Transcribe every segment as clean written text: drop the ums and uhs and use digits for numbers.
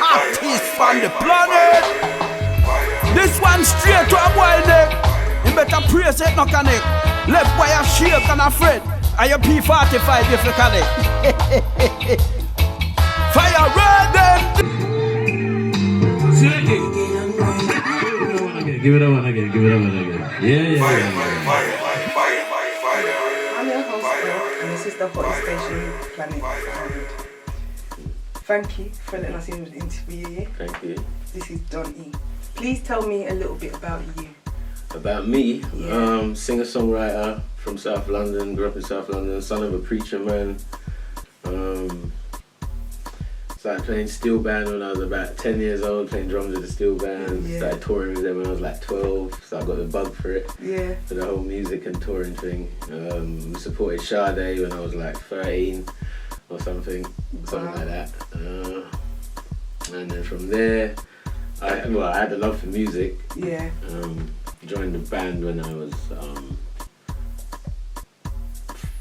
Artist on the planet. This one straight to a boy neck. You better praise it, no connect. Left wire shake and afraid. And your P45 if you connect. FIRERED. Give it up one again. Yeah. I'm your host, and this is the hottest station, Planet FIRERED. Thank you for letting us interview you. Thank you. This is Don E. Please tell me a little bit about you. About me, Yeah. singer-songwriter from South London, grew up in South London, son of a preacher man. Started playing steel band when I was about 10 years old, playing drums with the steel band. Yeah. Started touring with them when I was like 12, so I got the bug for it, Yeah. for the whole music and touring thing. We supported Sade when I was like 13 or something Wow. like that. And then from there, I had the love for music. Yeah. Joined the band when I was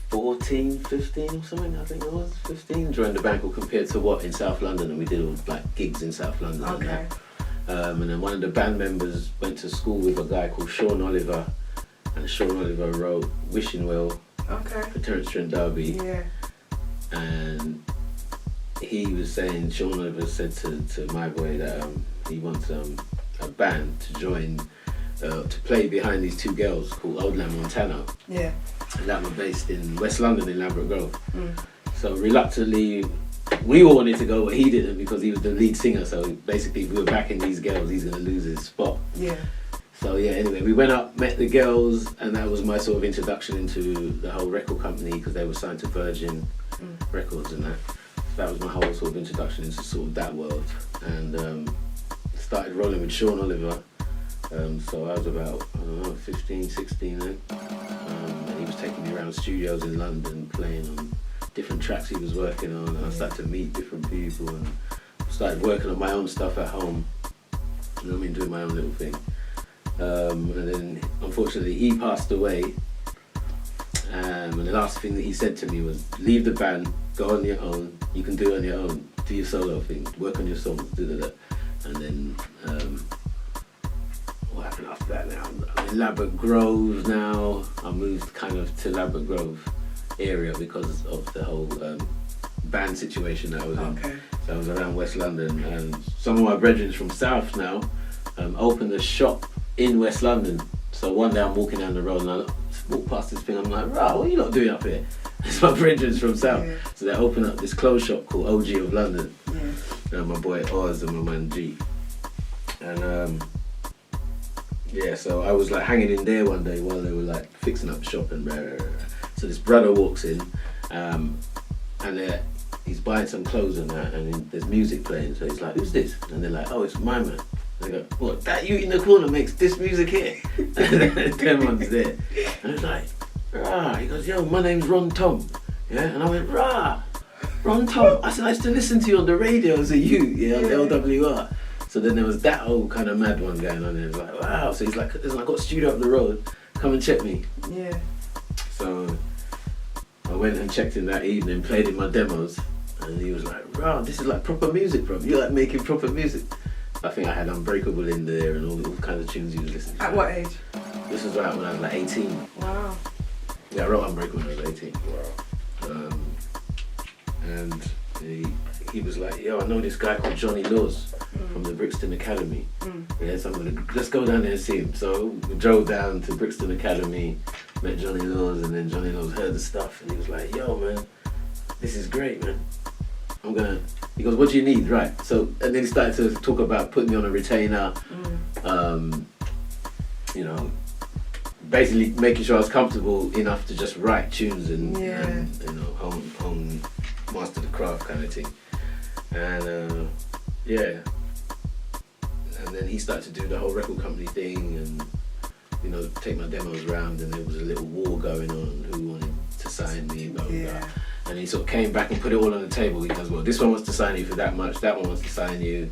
14, 15 or something, I think I was 15. Joined the band called Compared to What in South London, and we did all like gigs in South London. Okay. And then one of the band members went to school with a guy called Sean Oliver, and Sean Oliver wrote Wishing Well Okay. for Terence Trent D'Arby. Yeah. And he was saying, Sean Oliver said to my boy that he wants a band to join, to play behind these two girls called Old Land Montana. Yeah. And that were based in West London in Ladbroke Grove. Mm. So reluctantly, we all wanted to go, but he didn't because he was the lead singer. So basically, if we were backing these girls, he's going to lose his spot. Yeah. So yeah, anyway, we went up, met the girls, and that was my sort of introduction into the whole record company because they were signed to Virgin Records and that. So that was my whole sort of introduction into sort of that world. And started rolling with Sean Oliver. So I was about, I don't know, 15, 16 then. And he was taking me around studios in London, playing on different tracks he was working on. And I started to meet different people and started working on my own stuff at home. You know what I mean, doing my own little thing. And then, unfortunately, he passed away. And the last thing that he said to me was, leave the band, go on your own. You can do it on your own. Do your solo thing. Work on your songs. Do that. And then, what happened after that now? I'm in Ladbroke Grove now. I moved kind of to Ladbroke Grove area because of the whole band situation that I was in. Okay. So I was around West London, and some of my brethren from South now opened a shop in West London. So one day I'm walking down the road and I walk past this thing, I'm like, "Rah, what are you lot doing up here?" It's my brethren from South. Yeah. So they opened up this clothes shop called OG of London. Yeah. And my boy Oz and my man G. And yeah, so I was like hanging in there one day while they were like fixing up the shop and so this brother walks in and he's buying some clothes and that, and there's music playing. So he's like, "Who's this?" And they're like, "Oh, it's my man." And they go, "What, that you in the corner makes this music here?" And then 10 ones there. And it's like, "Rah." He goes, "Yo, my name's Ron Tom." Yeah, and I went, "Rah, Ron Tom." I said, "I used to listen to you on the radio as a you, yeah, on the LWR." So then there was that whole kind of mad one going on there. It was like, wow. So he's like, "Listen, I got a studio up the road, come and check me." Yeah. So I went and checked him that evening, played him my demos, and he was like, "Wow, this is like proper music, bro. You're like making proper music." I think I had Unbreakable in there and all kinds of tunes he was listening to. At what age? This was right when I was like 18. Wow. Yeah, I wrote Unbreakable when I was 18. Wow. And he was like, "Yo, I know this guy called Johnny Laws from the Brixton Academy. Yeah, so let's go down there and see him." So we drove down to Brixton Academy, met Johnny Laws, and then Johnny Laws heard the stuff and he was like, "Yo, man, this is great, man. He goes, "What do you need?" Right. So, and then he started to talk about putting me on a retainer, you know, basically making sure I was comfortable enough to just write tunes and you know, home master the craft kind of thing. And yeah, and then he started to do the whole record company thing and, you know, take my demos around, and there was a little war going on who wanted to sign me, blah, blah, blah. And he sort of came back and put it all on the table. He goes, "Well, this one wants to sign you for that much, that one wants to sign you,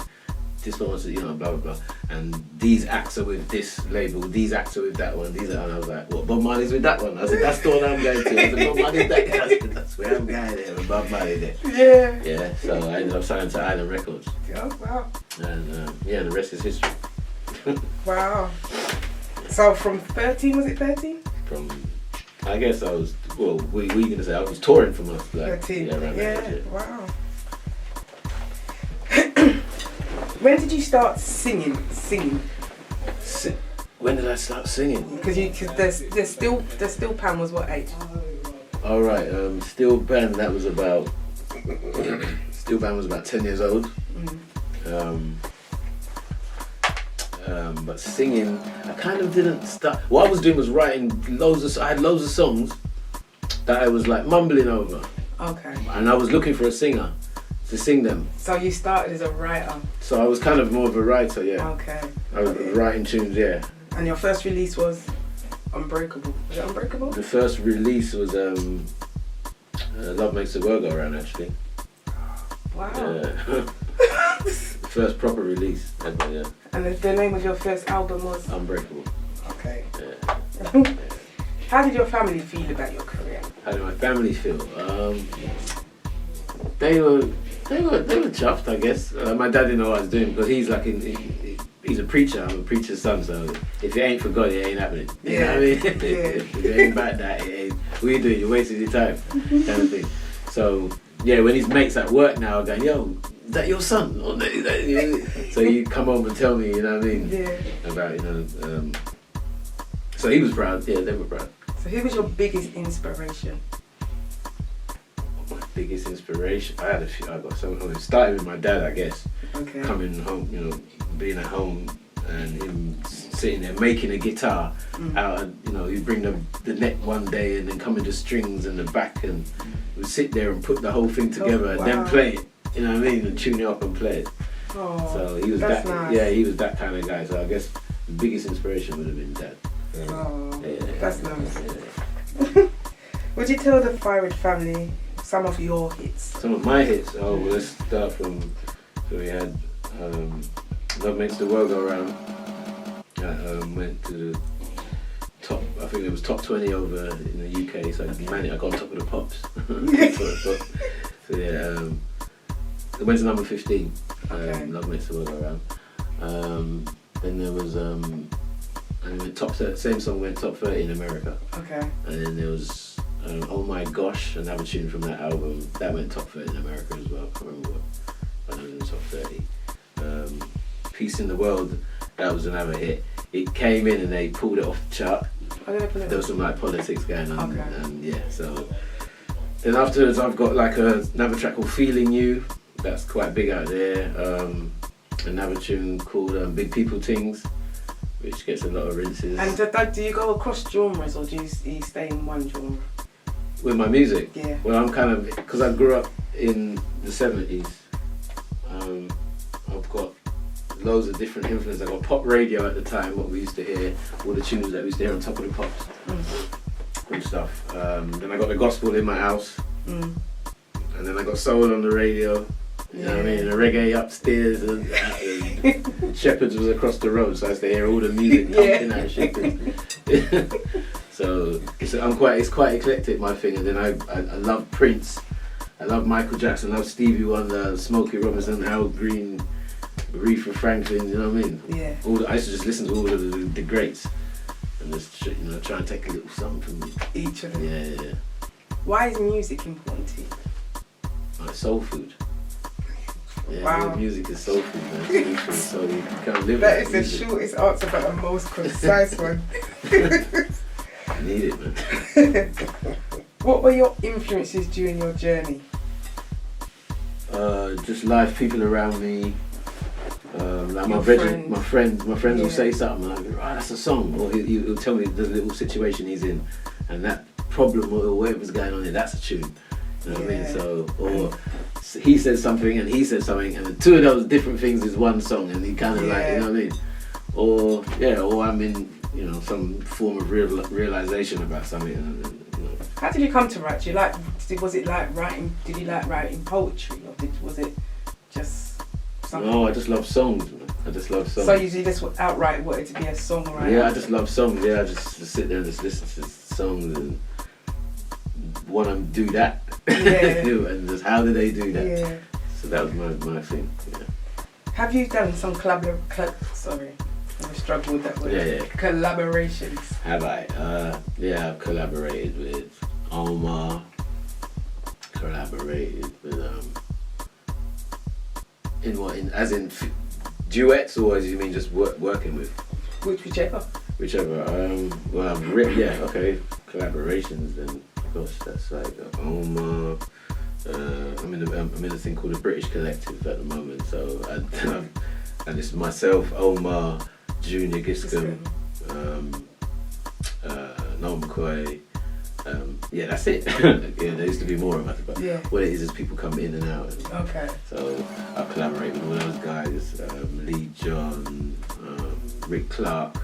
this one wants to, you know, blah blah blah, and these acts are with this label, these acts are with that one, these are, and I was like, what, Bob Marley's with that one? I said, that's the one I'm going to. I said, Bob Marley's that. That's where I'm going there, with Bob Marley there. Yeah. Yeah, so I ended up signing to Island Records. Oh, wow. And yeah, the rest is history. Wow. So from 13, was it 13? From, I guess I was, well, what are you going to say? I was touring from like 13. Yeah, around Yeah, that age, yeah. wow. When did you start singing? When did I start singing? Because the still pan was what age? All right, Steel Band, that was about, Steel Band was about 10 years old. But singing, I kind of didn't start. What I was doing was writing I had loads of songs that I was like mumbling over. Okay. And I was looking for a singer to sing them. So you started as a writer? So I was kind of more of a writer, yeah. Okay. I was writing tunes, yeah. And your first release was Unbreakable. Was it Unbreakable? The first release was Love Makes the World Go Round, actually. Wow. First proper release ever, yeah. And the name of your first album was? Unbreakable. Okay. Yeah. How did your family feel about your career? How did my family feel? They were chuffed, I guess. My dad didn't know what I was doing because he's like he's a preacher. I'm a preacher's son, so if it ain't for God, it ain't happening. You know what I mean? If it ain't about that, it ain't. What are you doing? You're wasting your time, kind of thing. So yeah, when his mates at work now are going, yo, is that your son? Or so you come home and tell me, you know what I mean? Yeah. About, you know. So he was proud. Yeah, they were proud. So who was your biggest inspiration? My biggest inspiration? I had a few. I got some. It started with my dad, I guess. Okay. Coming home, you know, being at home and him sitting there making a guitar out of, you know, he'd bring the neck one day and then come in the strings and the back and we'd sit there and put the whole thing together and then play it, you know what I mean, and tune it up and play it. Oh, so he was that's that, nice. yeah, he was that kind of guy. So I guess the biggest inspiration would have been Dad. Oh, Yeah. that's nice. Yeah. Would you tell the FIRERED family some of your hits? Some of my hits, well, let's start from, so we had Love Makes the World Go Round. Went to the top, I think it was top 20 over in the UK, so I got on top of the pops. So yeah, it went to number 15, Love Makes the World Go Round. Then there was, and it went top 30, same song went top 30 in America. Okay. And then there was Oh My Gosh, another tune from that album, that went top 30 in America as well, I can't remember what, but it was in the top 30. Peace in the World, that was another hit. It came in and they pulled it off the chart. There was some like politics going on, and yeah, so. Then afterwards I've got like another track called Feeling You, that's quite big out there. Another tune called Big People Things, which gets a lot of rinses. And do you go across genres or do you stay in one genre? With my music? Yeah. Well, I'm kind of, because I grew up in the 70s, I've got loads of different influences. I got pop radio at the time, what we used to hear, all the tunes that we used to hear on top of the pops and stuff. Then I got the gospel in my house, and then I got soul on the radio. You know what I mean? And reggae upstairs, and Shepherd's was across the road, so I used to hear all the music pumping out of Shepherd's. So it's quite eclectic, my thing. And then I love Prince, I love Michael Jackson, I love Stevie Wonder, Smokey Robinson, Harold Green, Aretha Franklin. You know what I mean? Yeah. I used to just listen to all of the greats, and just try and take a little something from each of them. Yeah. Why is music important to you? Like soul food. Yeah, wow. Music is soul food, man. It's so you can't live that without is music. the shortest answer, but the most concise one. I need it, man. What were your influences during your journey? Just live people around me. Like my friends will say something, and I'll go, that's a song, or he'll tell me the little situation he's in, and that problem or whatever's going on there, that's a tune. You know what I mean? So, or he says something and he says something, and the two of those different things is one song, and he kind of like, you know what I mean? Or I'm in, some form of realization about something. How did you come to write? Was it like writing? Did you like writing poetry, or was it just something? No, I just love songs, man. I just love songs. So you just outright wanted to be a songwriter? Yeah, I just love songs. Yeah, I just sit there and just listen to songs and want to do that. Yeah. And just how do they do that? Yeah. So that was my thing. Yeah. Have you done some sorry, I struggle with that word. Yeah. Collaborations. Have I? Yeah, I've collaborated with Omar. Collaborated with in duets, or as you mean just working with? Whichever. Whichever. Well, I've written. Yeah. Okay. Collaborations. Then, gosh, that's like Omar. I'm in a thing called the British Collective at the moment. So and it's myself, Omar, Junior Giscombe, Noel McCoy. Yeah, that's it. Yeah, there used to be more of us, but what it is people come in and out. Okay. So I collaborate with all those guys, Lee John, Rick Clark,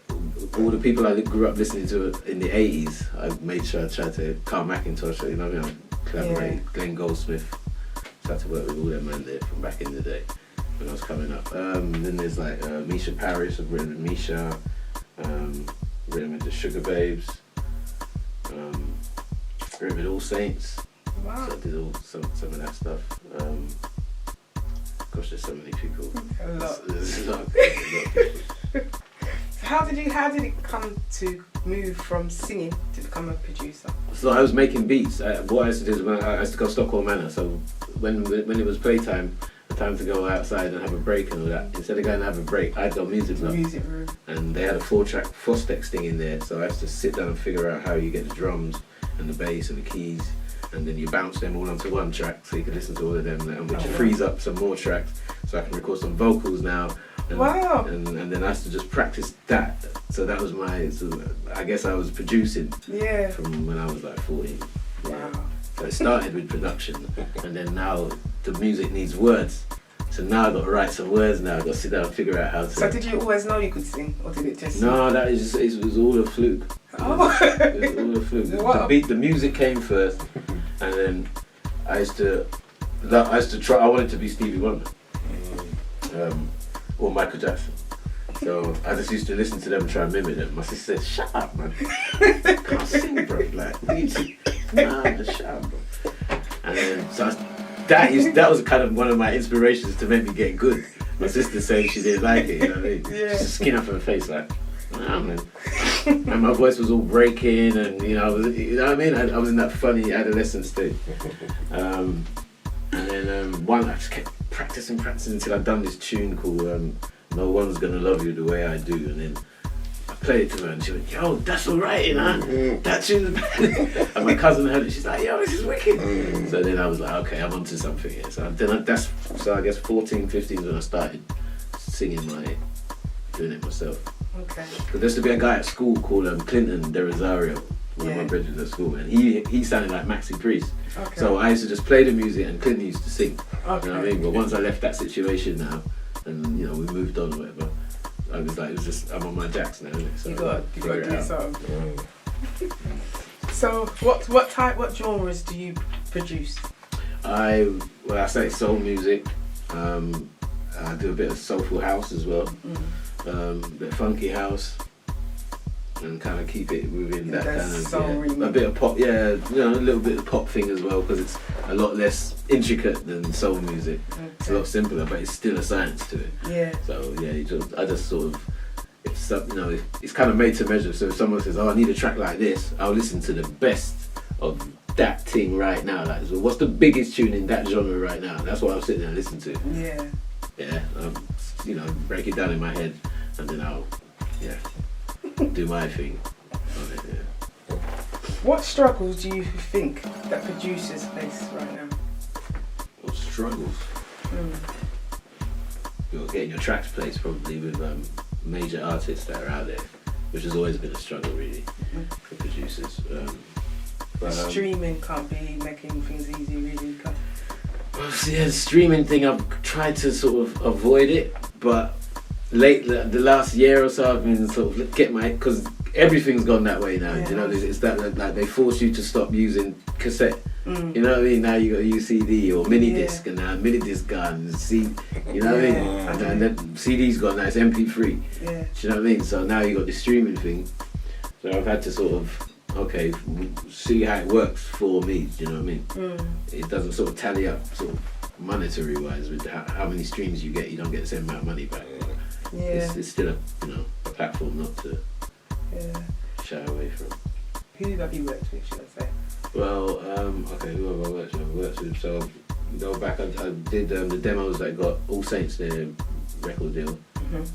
all the people I grew up listening to in the 80s. I made sure I tried to, Carl McIntosh, you know what I mean? Collaborate, Glenn Goldsmith. Tried to work with all them man there from back in the day when I was coming up. Then there's like Misha Parrish, I've written with Misha, written with the Sugar Babes. Written with All Saints. Wow. So I did some of that stuff. Gosh, there's so many people. A lot. There's a lot of people. How did it come to move from singing to become a producer? So I was making beats. What I used to do is when I used to go Stockholm Manor. So when it was playtime, the time to go outside and have a break and all that, instead of going to have a break, I'd go music room. Music room. And they had a 4-track Fostex thing in there, so I had to sit down and figure out how you get the drums and the bass and the keys, and then you bounce them all onto one track so you can listen to all of them, and which frees up some more tracks so I can record some vocals now. And, wow. And then I used to just practice that. So that was I guess I was producing from when I was like 14. Wow. So it started with production, and then now the music needs words. So now I've got to write some words now. I've got to sit down and figure out how to... So did you always know you could sing, or did it just... No, it was all a fluke. Oh. It was all a fluke. The music came first, and then I used to try. I wanted to be Stevie Wonder, or Michael Jackson. So I just used to listen to them and try and mimic them. My sister said, "Shut up, man! I can't sing, bro. Like, nah, man, shut up, bro." And then that was kind of one of my inspirations to make me get good. My sister saying she didn't like it, you know what I mean? Yeah. Just skin off her face like, nah, man. And my voice was all breaking, and you know what I mean? I was in that funny adolescent state. And then I just kept practicing until I'd done this tune called No One's Gonna Love You the Way I Do, and then I played it to her and she went, "Yo, that's alright, you know? That tune's bad." And my cousin heard it, she's like, "Yo, this is wicked." So then I was like, okay, I'm onto something here. So I guess 14, 15 when I started singing doing it myself. Okay. But there used to be a guy at school called Clinton De Rosario, one of my brothers at school, and he sounded like Maxi Priest. Okay. So I used to just play the music and Clinton used to sing. Okay. You know what I mean? But once I left that situation now, and you know, we moved on or whatever, I was like, I'm on my jacks now, innit? So you got to do something. So what genres do you produce? I say soul music. I do a bit of soulful house as well. A bit of funky house, and kind of keep it within that kind of a bit of pop, a little bit of pop thing as well, because it's a lot less intricate than soul music. Okay. It's a lot simpler, but it's still a science to it. Yeah. So I just sort of, it's kind of made to measure. So if someone says, "Oh, I need a track like this," I'll listen to the best of that thing right now. Like, so what's the biggest tune in that genre right now? That's what I'll sit there and listen to. Yeah. Yeah. Break it down in my head, and then I'll do my thing on it. Yeah. What struggles do you think that producers face right now? What struggles? You're getting your tracks placed probably with major artists that are out there, which has always been a struggle really for producers. But streaming can't be making things easy really. The streaming thing, I've tried to sort of avoid it, but the last year or so I've been sort of because everything's gone that way now. You know, it's that like they force you to stop using cassette You know what I mean? Now you got UCD or mini disc, and now mini disc gone. You know what I mean? And then CD's gone. Now it's MP3. Yeah. Do you know what I mean? So now you got this streaming thing. So I've had to sort of see how it works for me. Do you know what I mean? It doesn't sort of tally up sort of monetary wise with how many streams you get. You don't get the same amount of money back. Yeah. It's still a platform not to shy away from. Who have you worked with, should I say? Well, who have I worked with? I've worked with, so go back, I did the demos that got All Saints their record deal.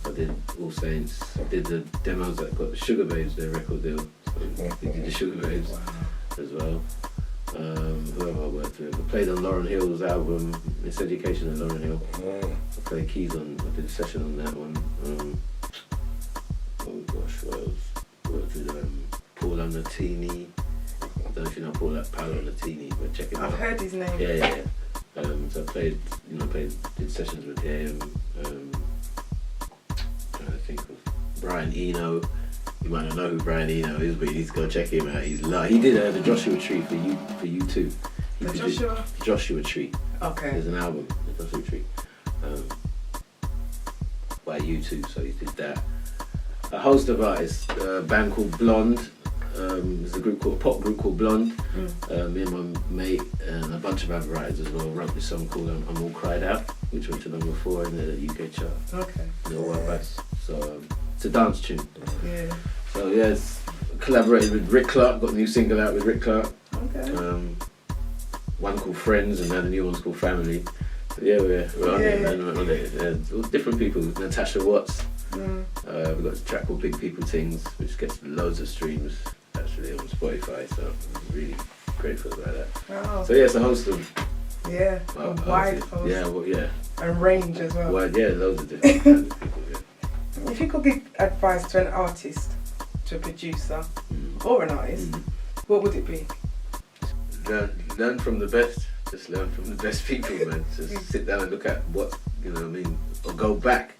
I did All Saints. I did the demos that got Sugar Babes their record deal. So we did the Sugar Babes as well. Who have I worked with? I played on Lauryn Hill's album, Miseducation of Lauryn Hill. I played keys on, I did a session on that one. Oh gosh, what else? Worked with Paul Anatini. I don't know if you know Paul Anatini, but check it out. I've heard his name. Yeah. So I played, did sessions with him. Trying to think of Brian Eno. You might not know who Brian Eno is, but you need to go check him out. He did the Joshua Tree for you too. The Joshua Tree. Okay. There's an album, the Joshua Tree, by U2. So he did that. A host of artists, a band called Blonde. There's a pop group called Blonde. Me and my mate and a bunch of other writers as well wrote this song called I'm All Cried Out, which went to number 4 in the UK chart. Okay. A little while back. So it's a dance tune. Yeah. So it's collaborated with Rick Clark. Got a new single out with Rick Clark. Okay. One called Friends, and then the new one's called Family. So we're on it. Different people. Natasha Watts. We've got a track called Big People Things, which gets loads of streams actually on Spotify, so I'm really grateful about that. Wow. So it's a host of a wide host. Yeah. And range as well. Loads of different kinds of people, If you could give advice to an artist, to a producer, or an artist, what would it be? Learn from the best. Just learn from the best people, man. Just sit down and look at what, or go back.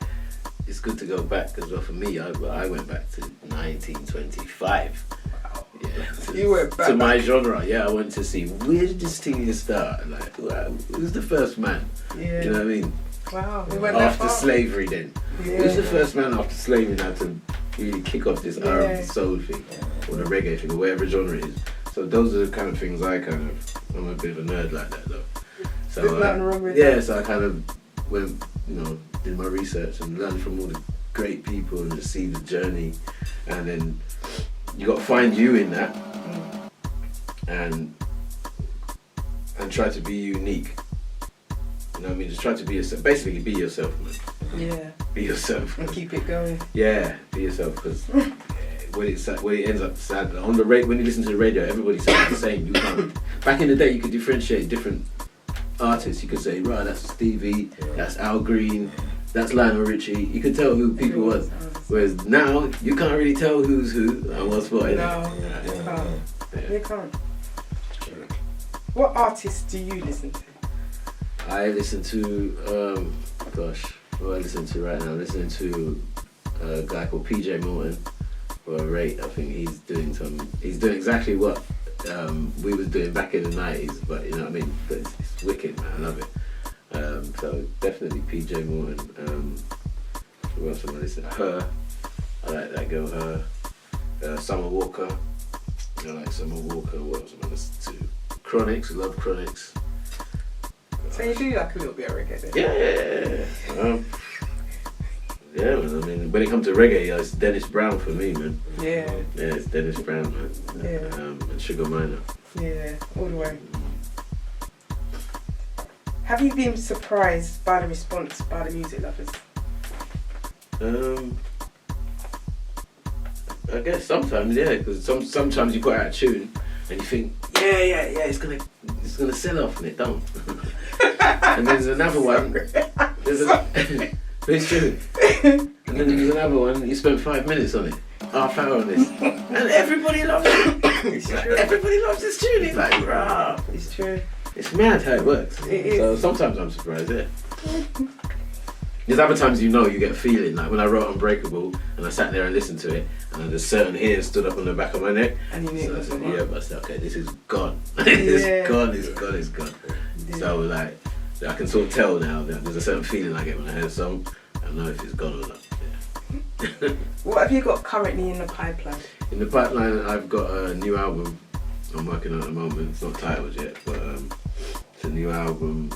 It's good to go back as well. For me, I went back to 1925. Wow. Yeah. You went back to my genre. Yeah, I went to see where did this thing start? Like, who's the first man? Yeah. You know what I mean? Wow. We went that after far. slavery, then. Yeah. Who's the first man after slavery now to really kick off this R&B soul thing, or the reggae thing, or whatever genre it is? So those are the kind of things I'm a bit of a nerd like that though. So there's nothing wrong with that. So I kind of went, did my research and learned from all the great people and just see the journey, and then you got to find you in that and try to be unique. You know what I mean? Just try to be yourself. Basically, be yourself, man. Yeah. Be yourself. And keep it going. Yeah, be yourself, because when it ends up sad on the when you listen to the radio, everybody sounds the same. You can't. Back in the day, you could differentiate different artists. You could say, right, that's Stevie, that's Al Green, that's Lionel Richie. You could tell who people was. Whereas now, you can't really tell who's who and what's what. No, you can't. You can't. What artists do you listen to? I listen to, what I listen to right now? I'm listening to a guy called PJ Morton for a rate. I think he's doing exactly what we was doing back in the 90s, but you know what I mean? But it's wicked, man. I love it. So definitely PJ Morton. Who else am I listening to? Her. I like that girl, Her. Summer Walker. I like Summer Walker. What else am I listening to? Chronics. I love Chronics. So you do like a little bit of reggae then? Yeah, man. I mean, when it comes to reggae, it's Dennis Brown for me, man. Yeah. Yeah, it's Dennis Brown, man. Yeah. And Sugar Minor. Yeah, all the way. Have you been surprised by the response by the music lovers? I guess sometimes, yeah, because sometimes you put out a tune and you think, yeah, it's gonna sell off, and it don't. And there's another one. It's true. And then there's another one. You spent 5 minutes on it, half hour on this, and everybody loves it. It's true. Everybody loves this tune. It's like, rah. It's true. It's mad how it works. It is. So sometimes I'm surprised. Yeah. There's other times you get a feeling, like when I wrote Unbreakable and I sat there and listened to it and there's certain hairs stood up on the back of my neck. And you knew so it I was said, the one. yeah, but I said, okay, this is gone. It's gone. Yeah. So like, I can sort of tell now that there's a certain feeling I get when I hear a song. I know if it's gone or not. Yeah. What have you got currently in the pipeline? In the pipeline, I've got a new album I'm working on at the moment. It's not titled yet, but it's a new album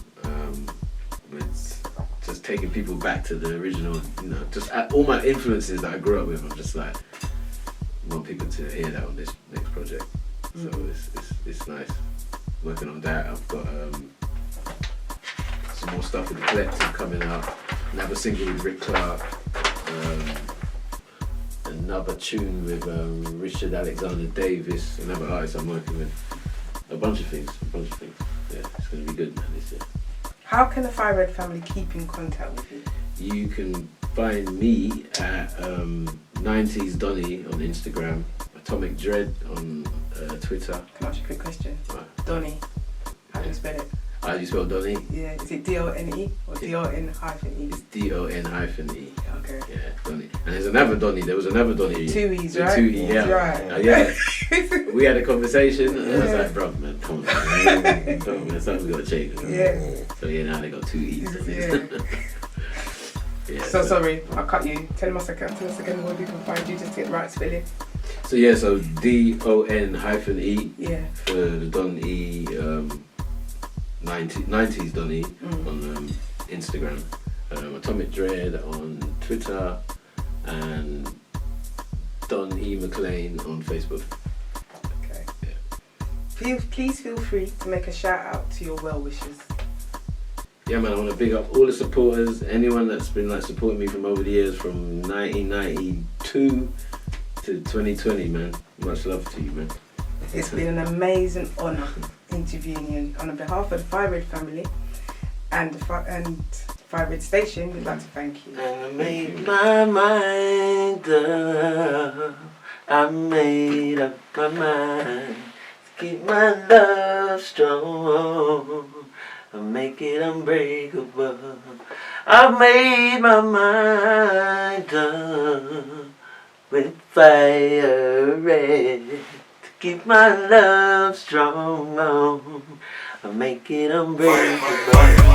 with just taking people back to the original, just all my influences that I grew up with. I'm just like, want people to hear that on this next project. So it's nice. Working on that. I've got some more stuff with the Collective coming out. Another single with Rick Clark. Another tune with Richard Alexander Davis, another artist I'm working with. A bunch of things. Yeah, it's going to be good, man, this year. How can the FIRERED family keep in contact with you? You can find me at 90s Donny on Instagram, Atomic Dread on Twitter. Can I ask you a quick question? Right. Donny, how do you spell it? How do you spell Donny? Yeah, is it D-O-N-E or D-O-N-E? It's D-O-N-E. Okay. Yeah, Donny. And there's another Donny. There was another Donny. 2 E's, right? 2 E, yeah. Right. Yeah. We had a conversation and I was like, bro, man, come on, man. Something's got to change. Yeah. So yeah, now they got 2 E's. Yeah. Yeah, So sorry, I cut you. Tell us again where we can find you just to get the right spelling. So D-O-N-E Yeah. for the Don E 90s Don E on Instagram, Atomic Dread on Twitter, and Don E McLean on Facebook. Okay. Yeah. Please feel free to make a shout out to your well wishers. Yeah, man, I want to big up all the supporters, anyone that's been like supporting me from over the years, from 1992 to 2020, man. Much love to you, man. It's been an amazing honour interviewing you. On behalf of the FIRERED family and FIRERED Station, we'd like to thank you. I made my mind up. I made up my mind to keep my love strong. I make it unbreakable. I made my mind up with fire red to keep my love strong. I make it unbreakable.